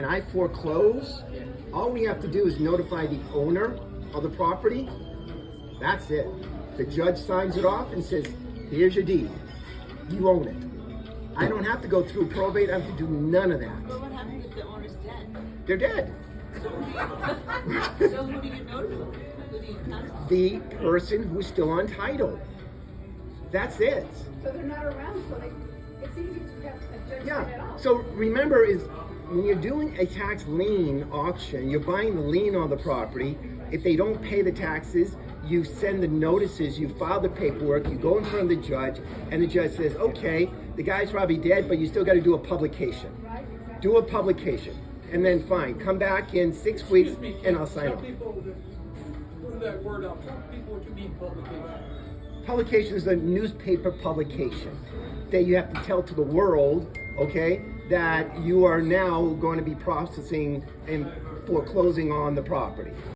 When I foreclose, all we have to do is notify the owner of the property. That's it. The judge signs it off and says, here's your deed. You own it. I don't have to go through probate. I have to do none of that. But what happens if the owner's dead? They're dead. So who do you notify? Who do you contact? The person who's still on title. That's it. So they're not around, so it's easy to have a judge sign it Yeah. off. So remember, is when you're doing a tax lien auction, you're buying the lien on the property. If they don't pay the taxes, you send the notices, you file the paperwork, you go in front of the judge, and the judge says, okay, the guy's probably dead, but you still got to do a publication. Right, exactly. Do a publication, and then fine, come back in 6 weeks, and I'll sign Tell off. people, put that word out, tell people what you mean publication. Publication is a newspaper publication that you have to tell to the world, okay, that you are now going to be processing and foreclosing on the property.